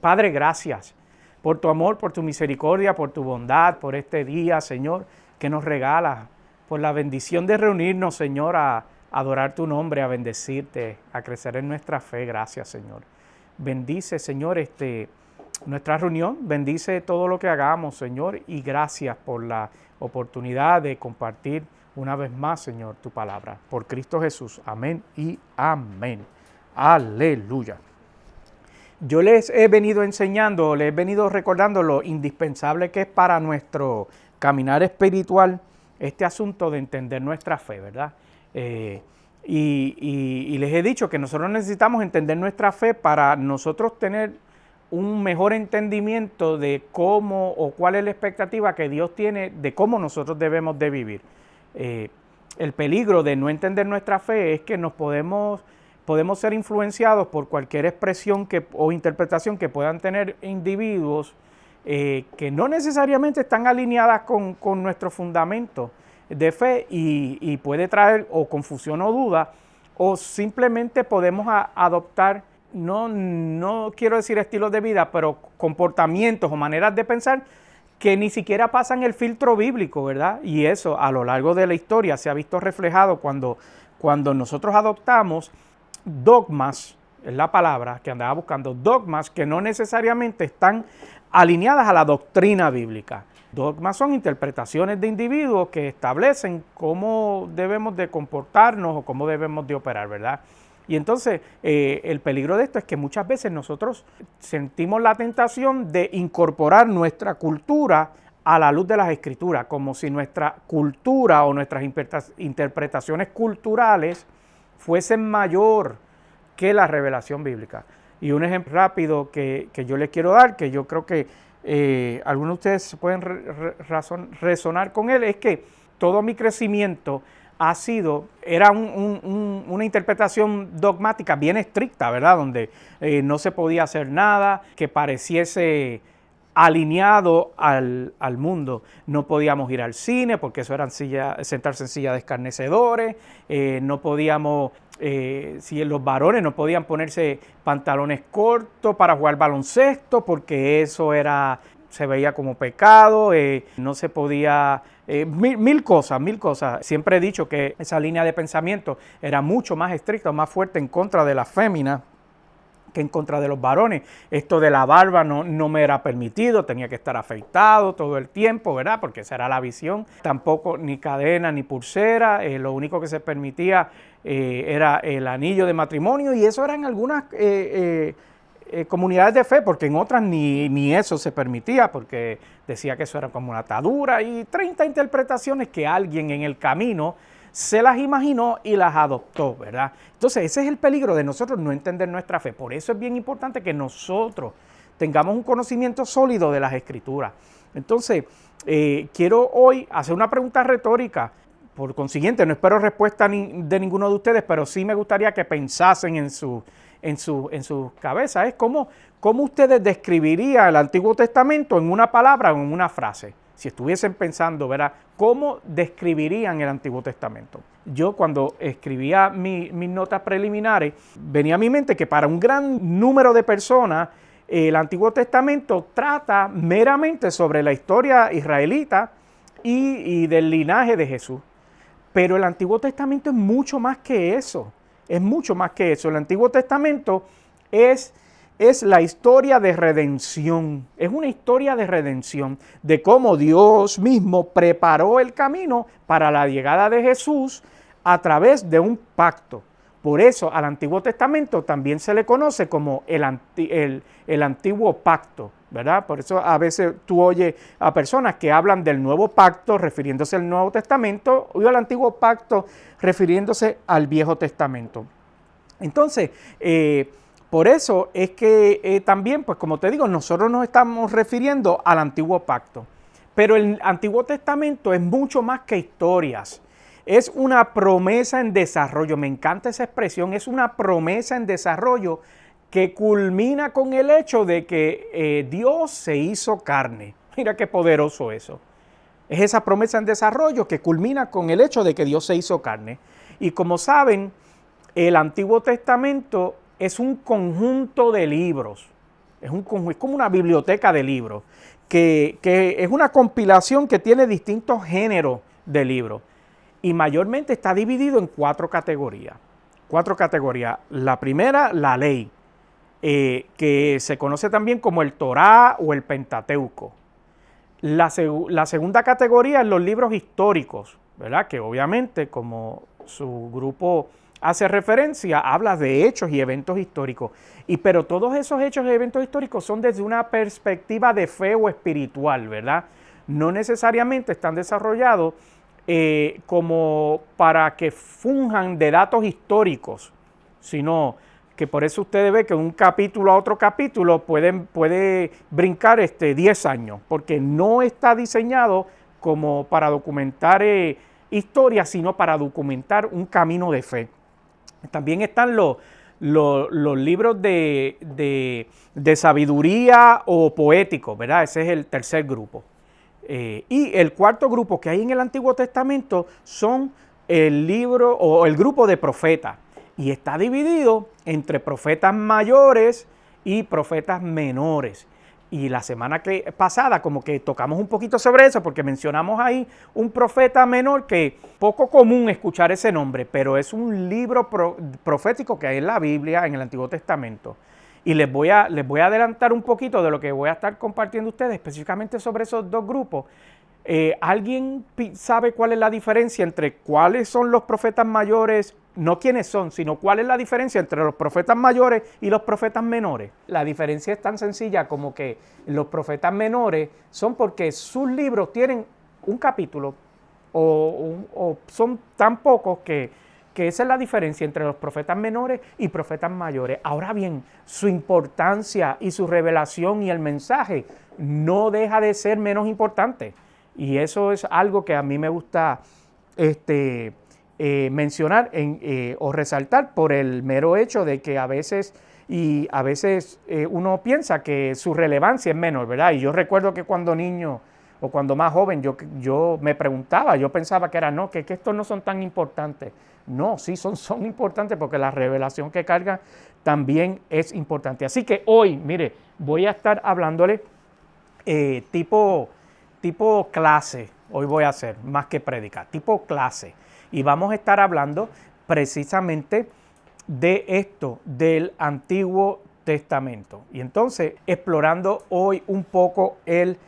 Padre, gracias por tu amor, por tu misericordia, por tu bondad, por este día, Señor, que nos regalas, por la bendición de reunirnos, Señor, a adorar tu nombre, a bendecirte, a crecer en nuestra fe. Gracias, Señor. Bendice, Señor, nuestra reunión, bendice todo lo que hagamos, Señor, y gracias por la oportunidad de compartir una vez más, Señor, tu palabra. Por Cristo Jesús. Amén y amén. Aleluya. Yo les he venido enseñando, les he venido recordando lo indispensable que es para nuestro caminar espiritual este asunto de entender nuestra fe, ¿verdad? Y les he dicho que nosotros necesitamos entender nuestra fe para nosotros tener un mejor entendimiento de cómo o cuál es la expectativa que Dios tiene de cómo nosotros debemos de vivir. El peligro de no entender nuestra fe es que nos podemos ser influenciados por cualquier expresión o interpretación que puedan tener individuos que no necesariamente están alineadas con nuestro fundamento de fe y puede traer o confusión o duda, o simplemente podemos adoptar, no quiero decir estilos de vida, pero comportamientos o maneras de pensar que ni siquiera pasan el filtro bíblico, ¿verdad? Y eso a lo largo de la historia se ha visto reflejado cuando nosotros adoptamos dogmas, es la palabra que andaba buscando, dogmas que no necesariamente están alineadas a la doctrina bíblica. Dogmas son interpretaciones de individuos que establecen cómo debemos de comportarnos o cómo debemos de operar, ¿verdad? Y entonces el peligro de esto es que muchas veces nosotros sentimos la tentación de incorporar nuestra cultura a la luz de las Escrituras, como si nuestra cultura o nuestras interpretaciones culturales fuesen mayor que la revelación bíblica. Y un ejemplo rápido que yo les quiero dar, que yo creo que algunos de ustedes pueden resonar con él, es que todo mi crecimiento era una interpretación dogmática bien estricta, ¿verdad? Donde no se podía hacer nada que pareciese alineado al mundo. No podíamos ir al cine porque eso eran sentarse en silla de escarnecedores, no podíamos, si los varones no podían ponerse pantalones cortos para jugar baloncesto porque eso se veía como pecado, no se podía, mil cosas. Siempre he dicho que esa línea de pensamiento era mucho más estricta, más fuerte en contra de las féminas que en contra de los varones. Esto de la barba no me era permitido, tenía que estar afeitado todo el tiempo, ¿verdad? Porque esa era la visión. Tampoco ni cadena ni pulsera, lo único que se permitía era el anillo de matrimonio, y eso eran algunas comunidades de fe, porque en otras ni eso se permitía, porque decía que eso era como una atadura, y 30 interpretaciones que alguien en el camino se las imaginó y las adoptó, ¿verdad? Entonces ese es el peligro de nosotros no entender nuestra fe. Por eso es bien importante que nosotros tengamos un conocimiento sólido de las Escrituras. Entonces quiero hoy hacer una pregunta retórica. Por consiguiente, no espero respuesta de ninguno de ustedes, pero sí me gustaría que pensasen en su cabeza. Es cómo ustedes describirían el Antiguo Testamento en una palabra o en una frase. Si estuviesen pensando, ¿verdad?, ¿cómo describirían el Antiguo Testamento? Yo cuando escribía mis notas preliminares, venía a mi mente que para un gran número de personas, el Antiguo Testamento trata meramente sobre la historia israelita y del linaje de Jesús. Pero el Antiguo Testamento es mucho más que eso. Es mucho más que eso. El Antiguo Testamento es la historia de redención. Es una historia de redención, de cómo Dios mismo preparó el camino para la llegada de Jesús a través de un pacto. Por eso al Antiguo Testamento también se le conoce como el Antiguo Pacto, ¿verdad? Por eso a veces tú oyes a personas que hablan del Nuevo Pacto refiriéndose al Nuevo Testamento, o al Antiguo Pacto refiriéndose al Viejo Testamento. Entonces, por eso es que también, pues como te digo, nosotros nos estamos refiriendo al Antiguo Pacto. Pero el Antiguo Testamento es mucho más que historias. Es una promesa en desarrollo. Me encanta esa expresión. Es una promesa en desarrollo que culmina con el hecho de que Dios se hizo carne. Mira qué poderoso eso. Es esa promesa en desarrollo que culmina con el hecho de que Dios se hizo carne. Y como saben, el Antiguo Testamento es un conjunto de libros. Es como una biblioteca de libros, que es una compilación que tiene distintos géneros de libros y mayormente está dividido en cuatro categorías. La primera, la ley, que se conoce también como el Torá o el Pentateuco. La segunda categoría es los libros históricos, ¿verdad? Que obviamente, como su grupo hace referencia, habla de hechos y eventos históricos. Pero todos esos hechos y eventos históricos son desde una perspectiva de fe o espiritual, ¿verdad? No necesariamente están desarrollados como para que funjan de datos históricos, sino que por eso ustedes ven que un capítulo a otro capítulo puede brincar 10 años, porque no está diseñado como para documentar historia, sino para documentar un camino de fe. También están los libros de sabiduría o poéticos, ¿verdad? Ese es el tercer grupo. Y el cuarto grupo que hay en el Antiguo Testamento son el libro o el grupo de profetas. Y está dividido entre profetas mayores y profetas menores. Y la semana pasada como que tocamos un poquito sobre eso porque mencionamos ahí un profeta menor que poco común escuchar ese nombre, pero es un libro profético que hay en la Biblia, en el Antiguo Testamento. Y les voy a adelantar un poquito de lo que voy a estar compartiendo ustedes específicamente sobre esos dos grupos. ¿Alguien sabe cuál es la diferencia entre cuáles son los profetas mayores? No quiénes son, sino cuál es la diferencia entre los profetas mayores y los profetas menores. La diferencia es tan sencilla como que los profetas menores son porque sus libros tienen un capítulo o son tan pocos que esa es la diferencia entre los profetas menores y profetas mayores. Ahora bien, su importancia y su revelación y el mensaje no deja de ser menos importante. Y eso es algo que a mí me gusta mencionar o resaltar por el mero hecho de que a veces uno piensa que su relevancia es menor, ¿verdad? Y yo recuerdo que cuando niño o cuando más joven yo me preguntaba, yo pensaba que que estos no son tan importantes. No, sí son importantes porque la revelación que cargan también es importante. Así que hoy, mire, voy a estar hablándole tipo clase, hoy voy a hacer más que prédica, tipo clase. Y vamos a estar hablando precisamente de esto, del Antiguo Testamento. Y entonces, explorando hoy un poco el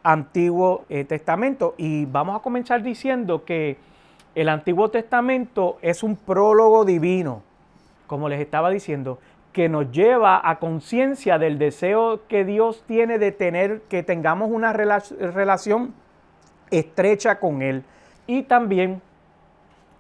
Antiguo Testamento. Y vamos a comenzar diciendo que el Antiguo Testamento es un prólogo divino, como les estaba diciendo, que nos lleva a conciencia del deseo que Dios tiene de que tengamos una relación estrecha con Él. Y también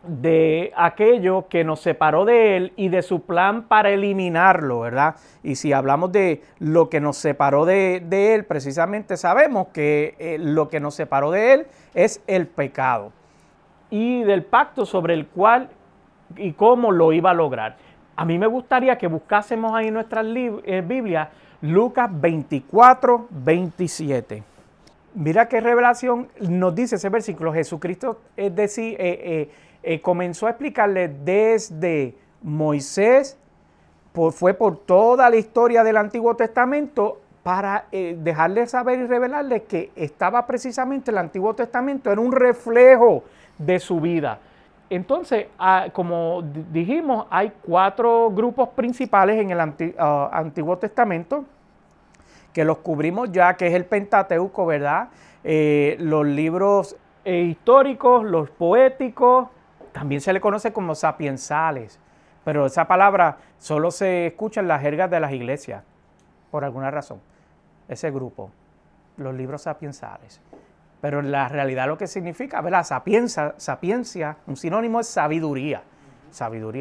de aquello que nos separó de Él y de su plan para eliminarlo, ¿verdad? Y si hablamos de lo que nos separó de Él, precisamente sabemos que lo que nos separó de Él es el pecado y del pacto sobre el cual y cómo lo iba a lograr. A mí me gustaría que buscásemos ahí en nuestras Biblias Lucas 24, 27. Mira qué revelación nos dice ese versículo. Jesucristo comenzó a explicarle desde Moisés, fue por toda la historia del Antiguo Testamento para dejarle saber y revelarle que estaba precisamente el Antiguo Testamento, era un reflejo de su vida. Entonces, como dijimos, hay 4 grupos principales en el Antiguo Testamento, que los cubrimos ya, que es el Pentateuco, ¿verdad? Los libros históricos, los poéticos, también se le conoce como sapiensales, pero esa palabra solo se escucha en las jergas de las iglesias, por alguna razón, ese grupo, los libros sapiensales. Pero en la realidad lo que significa, ¿verdad? Sapiencia, un sinónimo es sabiduría,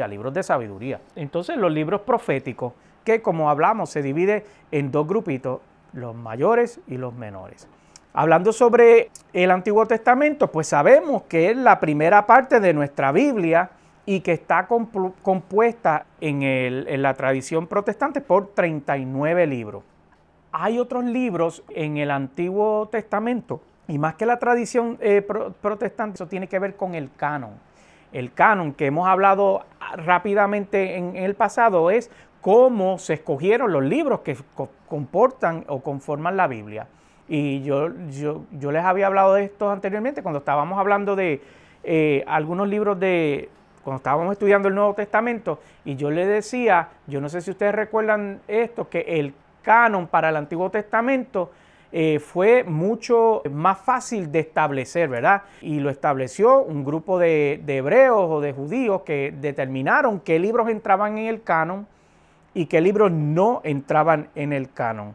libros de sabiduría. Entonces los libros proféticos, que como hablamos se divide en 2 grupitos, los mayores y los menores. Hablando sobre el Antiguo Testamento, pues sabemos que es la primera parte de nuestra Biblia y que está compuesta en la tradición protestante por 39 libros. Hay otros libros en el Antiguo Testamento, y más que la tradición protestante, eso tiene que ver con el canon. El canon que hemos hablado rápidamente en el pasado es cómo se escogieron los libros que comportan o conforman la Biblia. Y yo les había hablado de esto anteriormente cuando estábamos hablando de algunos libros cuando estábamos estudiando el Nuevo Testamento, y yo les decía, yo no sé si ustedes recuerdan esto, que el canon para el Antiguo Testamento fue mucho más fácil de establecer, ¿verdad? Y lo estableció un grupo de hebreos o de judíos que determinaron qué libros entraban en el canon y qué libros no entraban en el canon.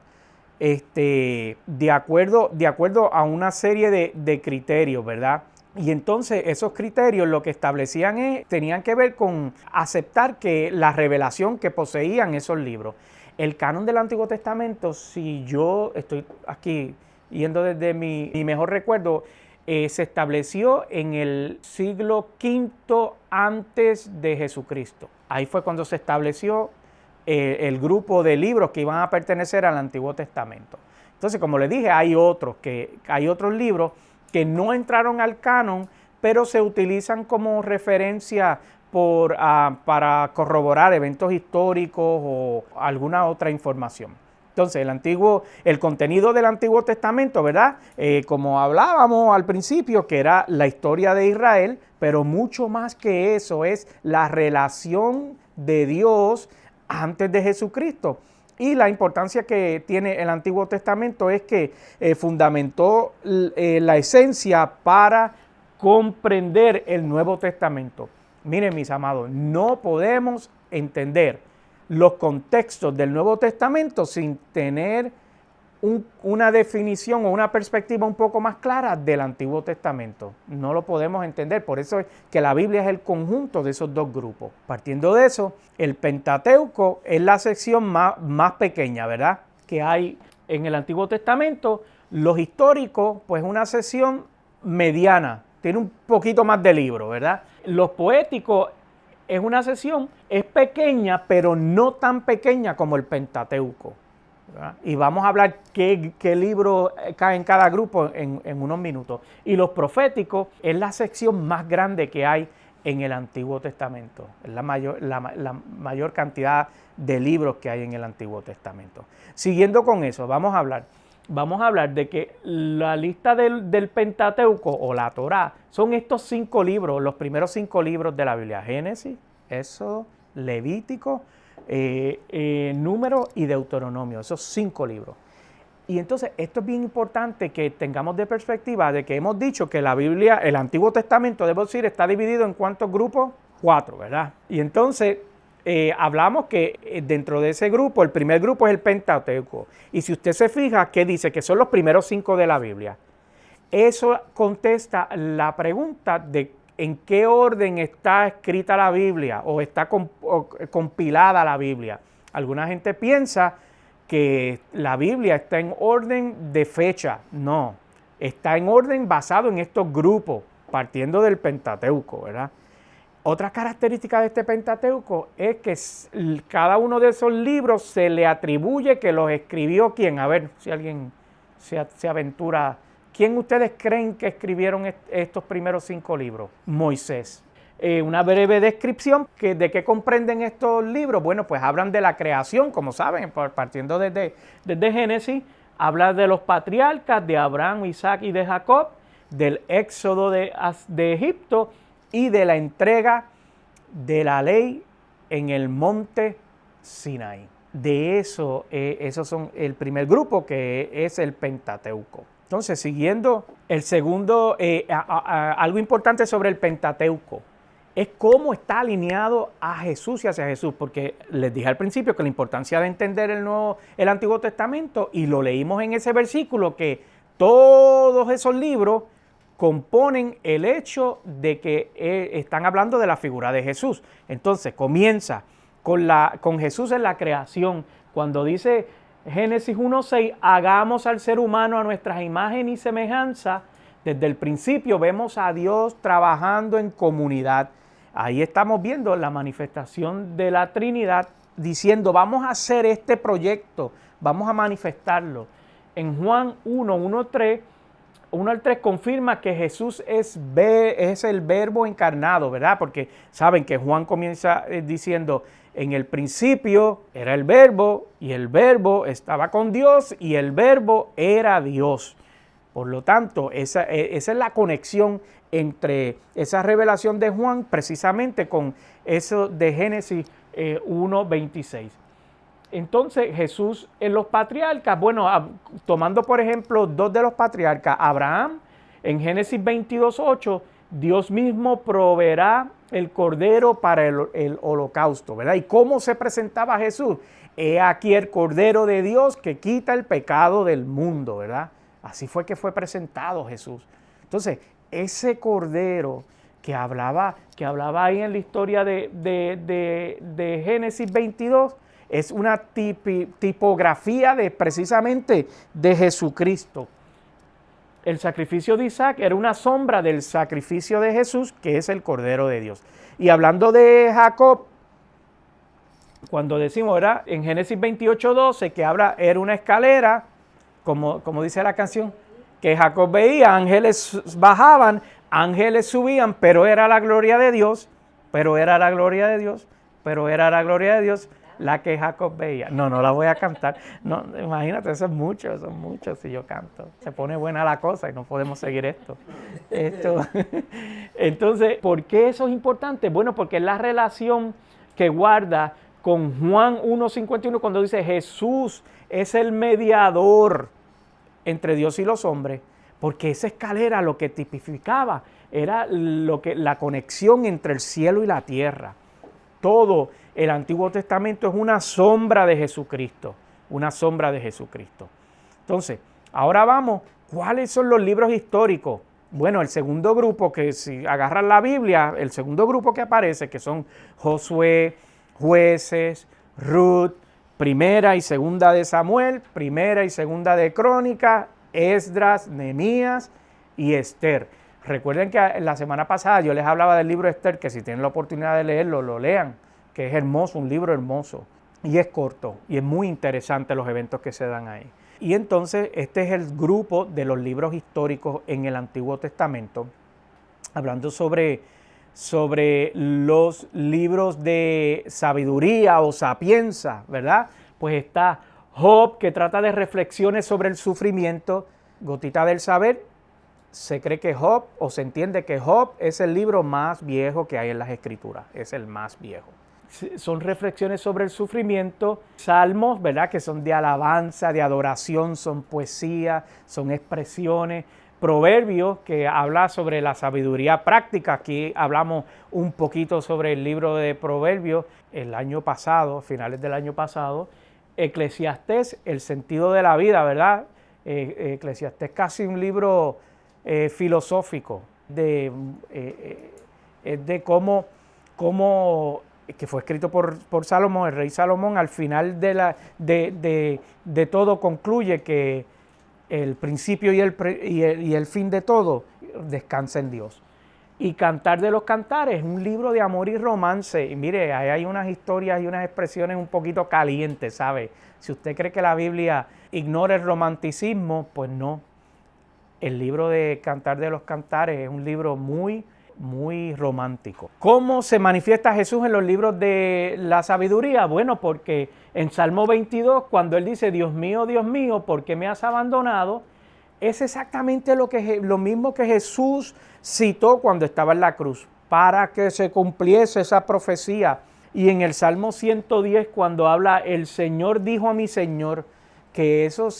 De acuerdo a una serie de criterios, ¿verdad? Y entonces esos criterios lo que establecían tenían que ver con aceptar que la revelación que poseían esos libros. El canon del Antiguo Testamento, si yo estoy aquí yendo desde mi mejor recuerdo, se estableció en el siglo V antes de Jesucristo. Ahí fue cuando se estableció el grupo de libros que iban a pertenecer al Antiguo Testamento. Entonces, como les dije, hay otros libros que no entraron al canon, pero se utilizan como referencia para corroborar eventos históricos o alguna otra información. Entonces, el contenido del Antiguo Testamento, ¿verdad? Como hablábamos al principio, que era la historia de Israel, pero mucho más que eso es la relación de Dios antes de Jesucristo. Y la importancia que tiene el Antiguo Testamento es que fundamentó la esencia para comprender el Nuevo Testamento. Miren, mis amados, no podemos entender los contextos del Nuevo Testamento sin tener una definición o una perspectiva un poco más clara del Antiguo Testamento. No lo podemos entender, por eso es que la Biblia es el conjunto de esos dos grupos. Partiendo de eso, el Pentateuco es la sección más pequeña, ¿verdad?, que hay en el Antiguo Testamento. Los históricos, pues una sección mediana, tiene un poquito más de libro, ¿verdad? Los poéticos es una sección, es pequeña, pero no tan pequeña como el Pentateuco, ¿verdad? Y vamos a hablar qué libro cae en cada grupo en unos minutos. Y los proféticos es la sección más grande que hay en el Antiguo Testamento. Es la mayor cantidad de libros que hay en el Antiguo Testamento. Siguiendo con eso, vamos a hablar de que la lista del Pentateuco o la Torá son estos 5 libros, los primeros 5 libros de la Biblia: Génesis, Éxodo, Levítico, Número y Deuteronomio, esos 5 libros. Y entonces esto es bien importante que tengamos de perspectiva de que hemos dicho que la Biblia, el Antiguo Testamento, debo decir, está dividido en ¿cuántos grupos? 4, ¿verdad? Y entonces hablamos que dentro de ese grupo, el primer grupo es el Pentateuco. Y si usted se fija, ¿qué dice? Que son los primeros 5 de la Biblia. Eso contesta la pregunta de en qué orden está escrita la Biblia o está compilada la Biblia. Alguna gente piensa que la Biblia está en orden de fecha. No, está en orden basado en estos grupos, partiendo del Pentateuco, ¿verdad? Otra característica de este Pentateuco es que cada uno de esos libros se le atribuye que los escribió ¿quién? A ver si alguien se aventura. ¿Quién ustedes creen que escribieron estos primeros 5 libros? Moisés. Una breve descripción de qué comprenden estos libros. Bueno, pues hablan de la creación, como saben, partiendo desde Génesis. Habla de los patriarcas, de Abraham, Isaac y de Jacob, del éxodo de Egipto y de la entrega de la ley en el monte Sinaí. De eso, esos son el primer grupo, que es el Pentateuco. Entonces, siguiendo el segundo, algo importante sobre el Pentateuco es cómo está alineado a Jesús y hacia Jesús, porque les dije al principio que la importancia de entender el Antiguo Testamento, y lo leímos en ese versículo, que todos esos libros componen el hecho de que están hablando de la figura de Jesús. Entonces comienza con Jesús en la creación, cuando dice Génesis 1:6, hagamos al ser humano a nuestra imagen y semejanza. Desde el principio vemos a Dios trabajando en comunidad. Ahí estamos viendo la manifestación de la Trinidad, diciendo vamos a hacer este proyecto, vamos a manifestarlo. En Juan 1:1-3, 1 al 3 confirma que Jesús es el verbo encarnado, ¿verdad? Porque saben que Juan comienza diciendo, en el principio era el verbo y el verbo estaba con Dios y el verbo era Dios. Por lo tanto, esa es la conexión entre esa revelación de Juan precisamente con eso de Génesis 1:26. Entonces Jesús en los patriarcas, bueno, tomando por ejemplo dos de los patriarcas, Abraham, en Génesis 22:8, Dios mismo proveerá el cordero para el holocausto, ¿verdad? ¿Y cómo se presentaba Jesús? He aquí el cordero de Dios que quita el pecado del mundo, ¿verdad? Así fue que fue presentado Jesús. Entonces, ese cordero que hablaba ahí en la historia de Génesis 22, es una tipografía precisamente de Jesucristo. El sacrificio de Isaac era una sombra del sacrificio de Jesús, que es el Cordero de Dios. Y hablando de Jacob, cuando decimos, ¿verdad? En Génesis 28:12, que era una escalera, como dice la canción, que Jacob veía, ángeles bajaban, ángeles subían, pero era la gloria de Dios, la que Jacob veía. No la voy a cantar. No, imagínate, eso es mucho si yo canto. Se pone buena la cosa y no podemos seguir esto. Entonces, ¿por qué eso es importante? Bueno, porque es la relación que guarda con Juan 1:51 cuando dice Jesús es el mediador entre Dios y los hombres, porque esa escalera lo que tipificaba era la conexión entre el cielo y la tierra. Todo el Antiguo Testamento es una sombra de Jesucristo, Entonces, ahora vamos, ¿cuáles son los libros históricos? Bueno, el segundo grupo, que si agarran la Biblia, el segundo grupo que aparece, que son Josué, Jueces, Ruth, Primera y Segunda de Samuel, Primera y Segunda de Crónicas, Esdras, Nehemías y Esther. Recuerden que la semana pasada yo les hablaba del libro de Esther, que si tienen la oportunidad de leerlo, lo lean, que es hermoso, un libro hermoso, y es corto, y es muy interesante los eventos que se dan ahí. Y entonces este es el grupo de los libros históricos en el Antiguo Testamento, hablando sobre los libros de sabiduría o sapienza, ¿verdad? Pues está Job, que trata de reflexiones sobre el sufrimiento, Gotita del Saber. Se cree que Job, o se entiende que Job es el libro más viejo que hay en las Escrituras, es el más viejo. Son reflexiones sobre el sufrimiento, salmos, ¿verdad? Que son de alabanza, de adoración, son poesía, son expresiones, proverbios, que habla sobre la sabiduría práctica. Aquí hablamos un poquito sobre el libro de Proverbios el año pasado, finales del año pasado. Eclesiastés, el sentido de la vida, ¿verdad? Eclesiastés casi un libro filosófico de cómo que fue escrito por Salomón, el rey Salomón. Al final de todo concluye que el principio y el fin de todo descansa en Dios. Y Cantar de los Cantares, un libro de amor y romance. Y mire, ahí hay unas historias y unas expresiones un poquito calientes, ¿sabe? Si usted cree que la Biblia ignora el romanticismo, pues no. El libro de Cantar de los Cantares es un libro muy romántico. ¿Cómo se manifiesta Jesús en los libros de la sabiduría? Bueno, porque en Salmo 22, cuando él dice, Dios mío, ¿por qué me has abandonado?, es exactamente lo mismo que Jesús citó cuando estaba en la cruz, para que se cumpliese esa profecía. Y en el Salmo 110, cuando habla, el Señor dijo a mi Señor, que eso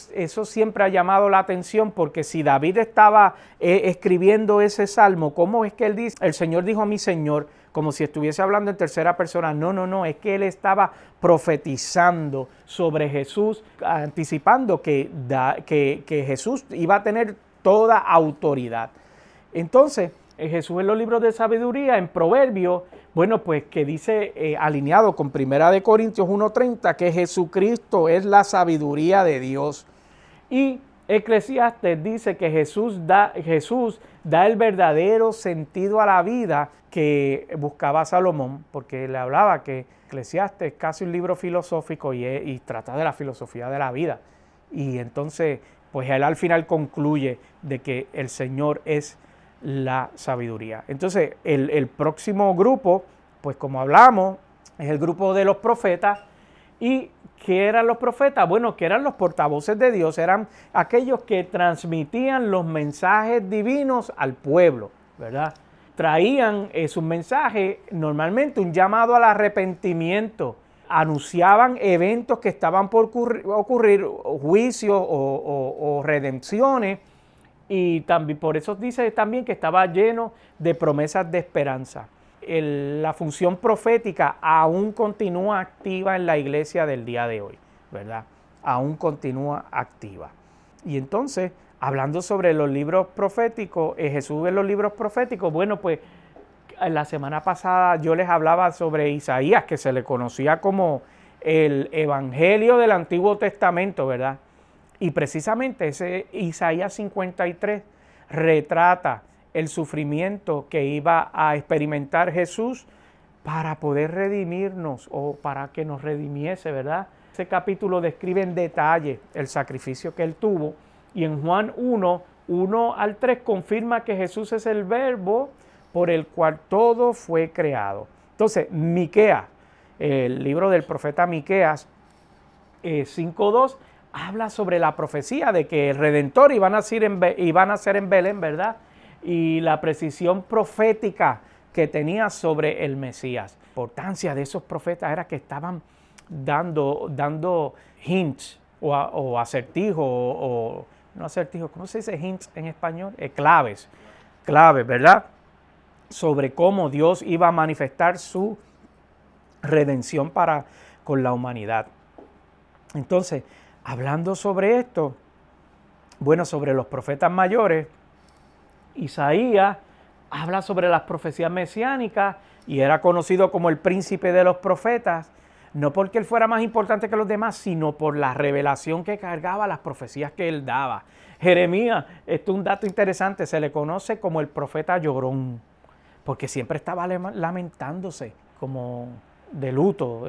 siempre ha llamado la atención, porque si David estaba escribiendo ese salmo, ¿cómo es que él dice, el Señor dijo a mi Señor? Como si estuviese hablando en tercera persona. No, es que él estaba profetizando sobre Jesús, anticipando que Jesús iba a tener toda autoridad. Entonces, Jesús en los libros de sabiduría, en Proverbios, bueno, pues que dice, alineado con 1 Corintios 1:30, que Jesucristo es la sabiduría de Dios. Y Eclesiastes dice que Jesús da el verdadero sentido a la vida que buscaba Salomón, porque le hablaba que Eclesiastes es casi un libro filosófico y trata de la filosofía de la vida. Y entonces, pues él al final concluye de que el Señor es la sabiduría. Entonces, el próximo grupo, pues como hablamos, es el grupo de los profetas. ¿Y qué eran los profetas? Bueno, que eran los portavoces de Dios, eran aquellos que transmitían los mensajes divinos al pueblo, ¿verdad? Traían sus mensajes, normalmente un llamado al arrepentimiento, anunciaban eventos que estaban por ocurrir, juicios o redenciones, y también por eso dice también que estaba lleno de promesas de esperanza. La función profética aún continúa activa en la iglesia del día de hoy, ¿verdad? Aún continúa activa. Y entonces, hablando sobre los libros proféticos, Jesús en los libros proféticos, bueno, pues la semana pasada yo les hablaba sobre Isaías, que se le conocía como el Evangelio del Antiguo Testamento, ¿verdad? Y precisamente ese Isaías 53 retrata el sufrimiento que iba a experimentar Jesús para poder redimirnos o para que nos redimiese, ¿verdad? Ese capítulo describe en detalle el sacrificio que él tuvo, y en Juan 1 al 3 confirma que Jesús es el verbo por el cual todo fue creado. Entonces, Miqueas, el libro del profeta Miqueas 5:2, habla sobre la profecía de que el Redentor iba a nacer en Belén, ¿verdad? Y la precisión profética que tenía sobre el Mesías. La importancia de esos profetas era que estaban dando hints o acertijos, no acertijos, ¿cómo se dice hints en español? Claves, ¿verdad? Sobre cómo Dios iba a manifestar su redención con la humanidad. Entonces, hablando sobre esto, bueno, sobre los profetas mayores, Isaías habla sobre las profecías mesiánicas y era conocido como el príncipe de los profetas, no porque él fuera más importante que los demás, sino por la revelación que cargaba las profecías que él daba. Jeremías, esto es un dato interesante, se le conoce como el profeta llorón, porque siempre estaba lamentándose, como de luto.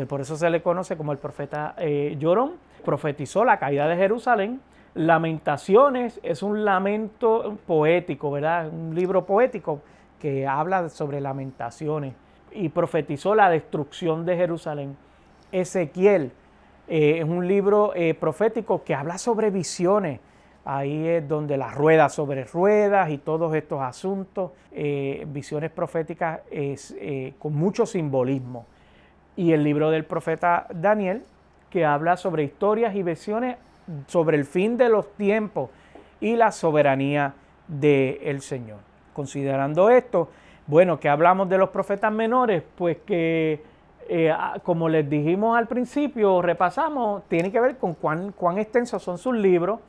Por eso se le conoce como el profeta llorón. Profetizó la caída de Jerusalén. Lamentaciones es un lamento poético, ¿verdad? Un libro poético que habla sobre lamentaciones, y profetizó la destrucción de Jerusalén. Ezequiel es un libro profético que habla sobre visiones. Ahí es donde las ruedas sobre ruedas y todos estos asuntos, visiones proféticas con mucho simbolismo. Y el libro del profeta Daniel, que habla sobre historias y visiones sobre el fin de los tiempos y la soberanía del Señor. Considerando esto, bueno, que hablamos de los profetas menores, pues que como les dijimos al principio, repasamos, tiene que ver con cuán extensos son sus libros,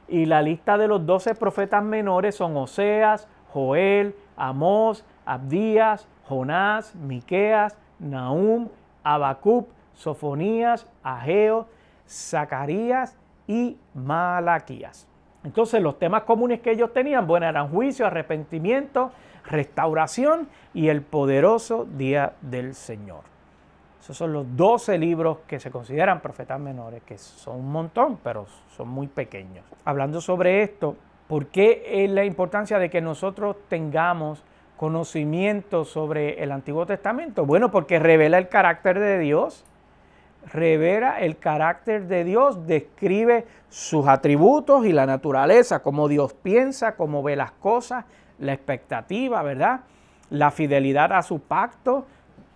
y la lista de los 12 profetas menores son Oseas, Joel, Amós, Abdías, Jonás, Miqueas, Nahum, Habacuc, Sofonías, Ageo, Zacarías y Malaquías. Entonces, los temas comunes que ellos tenían, bueno, eran juicio, arrepentimiento, restauración y el poderoso día del Señor. Esos son los 12 libros que se consideran profetas menores, que son un montón, pero son muy pequeños. Hablando sobre esto, ¿por qué es la importancia de que nosotros tengamos conocimiento sobre el Antiguo Testamento? Bueno, porque revela el carácter de Dios. Revela el carácter de Dios, describe sus atributos y la naturaleza, cómo Dios piensa, cómo ve las cosas, la expectativa, ¿verdad? La fidelidad a su pacto,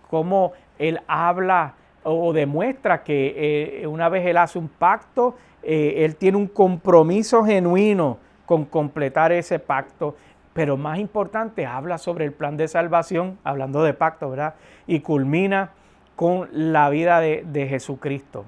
cómo Él habla o demuestra que una vez Él hace un pacto, Él tiene un compromiso genuino con completar ese pacto. Pero más importante, habla sobre el plan de salvación, hablando de pacto, ¿verdad? Y culmina con la vida de Jesucristo.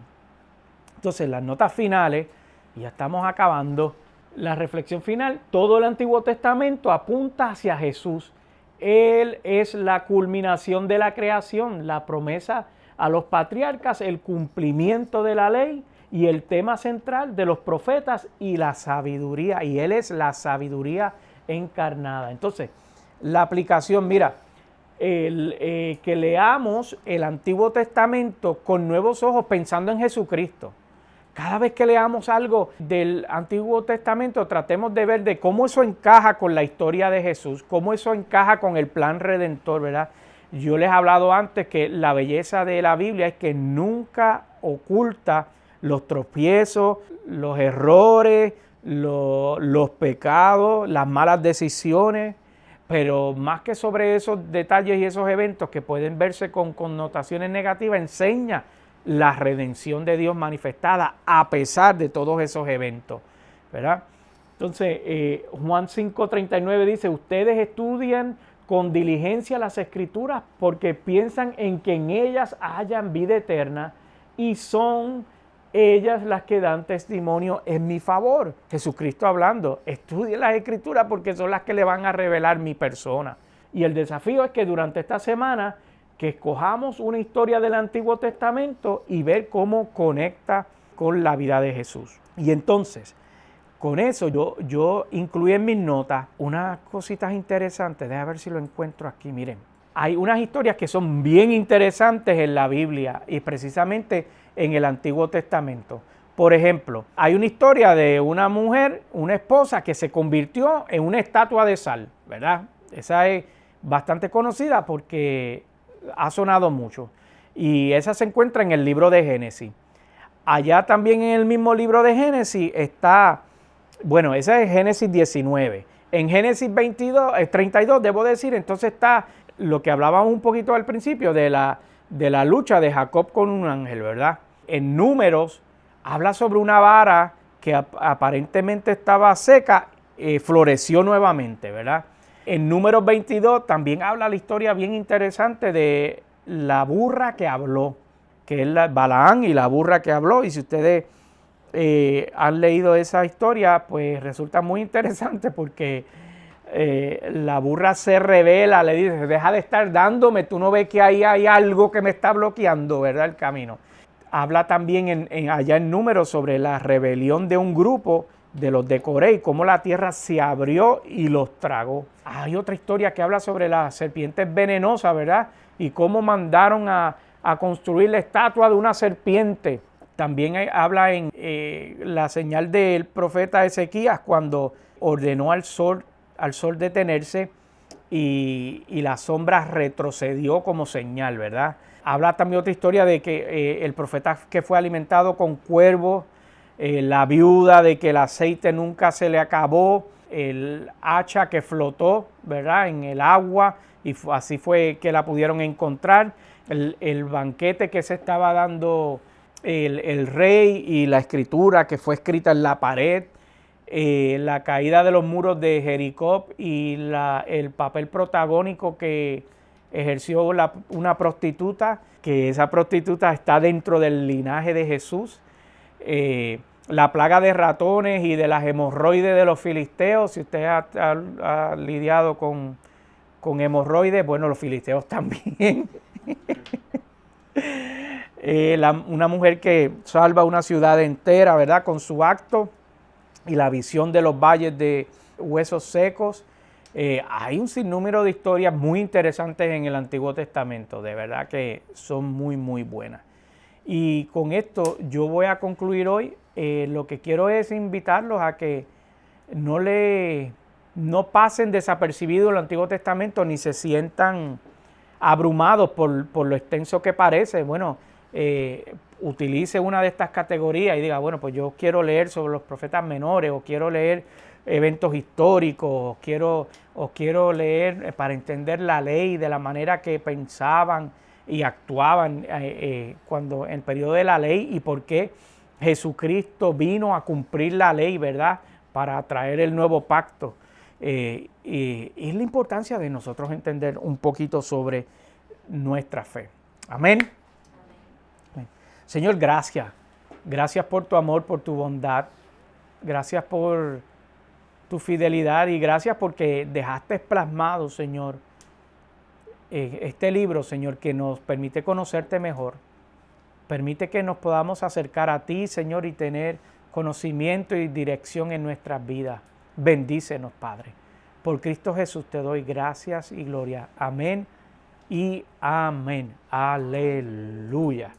Entonces, las notas finales, y ya estamos acabando, la reflexión final, todo el Antiguo Testamento apunta hacia Jesús. Él es la culminación de la creación, la promesa a los patriarcas, el cumplimiento de la ley y el tema central de los profetas y la sabiduría. Y Él es la sabiduría encarnada. Entonces, la aplicación, mira, que leamos el Antiguo Testamento con nuevos ojos pensando en Jesucristo, Cada vez que leamos algo del Antiguo Testamento, tratemos de ver de cómo eso encaja con la historia de Jesús, cómo eso encaja con el plan redentor, ¿verdad? Yo les he hablado antes que la belleza de la Biblia es que nunca oculta los tropiezos, los errores, los pecados, las malas decisiones, pero más que sobre esos detalles y esos eventos que pueden verse con connotaciones negativas, enseña la redención de Dios manifestada a pesar de todos esos eventos, ¿verdad? Entonces, Juan 5:39 dice, ustedes estudian con diligencia las Escrituras porque piensan en que en ellas hayan vida eterna y son ellas las que dan testimonio en mi favor. Jesucristo hablando, estudien las Escrituras porque son las que le van a revelar mi persona. Y el desafío es que durante esta semana que escojamos una historia del Antiguo Testamento y ver cómo conecta con la vida de Jesús. Y entonces, con eso yo incluí en mis notas unas cositas interesantes. Déjame ver si lo encuentro aquí. Miren, hay unas historias que son bien interesantes en la Biblia y precisamente en el Antiguo Testamento. Por ejemplo, hay una historia de una mujer, una esposa que se convirtió en una estatua de sal, ¿verdad? Esa es bastante conocida porque ha sonado mucho. Y esa se encuentra en el libro de Génesis. Allá también en el mismo libro de Génesis está, bueno, esa es Génesis 19. En Génesis 32, debo decir, entonces está lo que hablábamos un poquito al principio de la lucha de Jacob con un ángel, ¿verdad? En Números habla sobre una vara que aparentemente estaba seca, floreció nuevamente, ¿verdad? En Números 22 también habla la historia bien interesante de la burra que habló, que es Balaán y la burra que habló. Y si ustedes han leído esa historia, pues resulta muy interesante porque la burra se revela, le dice, deja de estar dándome, tú no ves que ahí hay algo que me está bloqueando, ¿verdad? El camino. Habla también allá en Números sobre la rebelión de un grupo de los de Coré y cómo la tierra se abrió y los tragó. Hay otra historia que habla sobre las serpientes venenosas, ¿verdad? Y cómo mandaron a construir la estatua de una serpiente. También habla en la señal del profeta Ezequías cuando ordenó al sol detenerse y la sombra retrocedió como señal, ¿verdad? Habla también otra historia de que el profeta que fue alimentado con cuervos, la viuda de que el aceite nunca se le acabó, el hacha que flotó, ¿verdad?, en el agua y así fue que la pudieron encontrar, el banquete que se estaba dando el rey y la escritura que fue escrita en la pared, la caída de los muros de Jericó y el papel protagónico que ejerció una prostituta, que esa prostituta está dentro del linaje de Jesús, la plaga de ratones y de las hemorroides de los filisteos. Si usted ha lidiado con hemorroides, bueno, los filisteos también. Una mujer que salva una ciudad entera, ¿verdad?, con su acto, y la visión de los valles de huesos secos. Hay un sinnúmero de historias muy interesantes en el Antiguo Testamento, de verdad que son muy, muy buenas. Y con esto yo voy a concluir hoy. Lo que quiero es invitarlos a que no pasen desapercibidos el Antiguo Testamento ni se sientan abrumados por lo extenso que parece. Bueno, utilice una de estas categorías y diga, bueno, pues yo quiero leer sobre los profetas menores, o quiero leer eventos históricos, o quiero leer para entender la ley de la manera que pensaban y actuaban cuando en el periodo de la ley, y por qué Jesucristo vino a cumplir la ley, ¿verdad?, para traer el nuevo pacto. Y es la importancia de nosotros entender un poquito sobre nuestra fe. Amén. Amén. Señor, gracias. Gracias por tu amor, por tu bondad. Gracias por tu fidelidad y gracias porque dejaste plasmado, Señor, este libro, Señor, que nos permite conocerte mejor. Permite que nos podamos acercar a ti, Señor, y tener conocimiento y dirección en nuestras vidas. Bendícenos, Padre. Por Cristo Jesús te doy gracias y gloria. Amén y amén. Aleluya.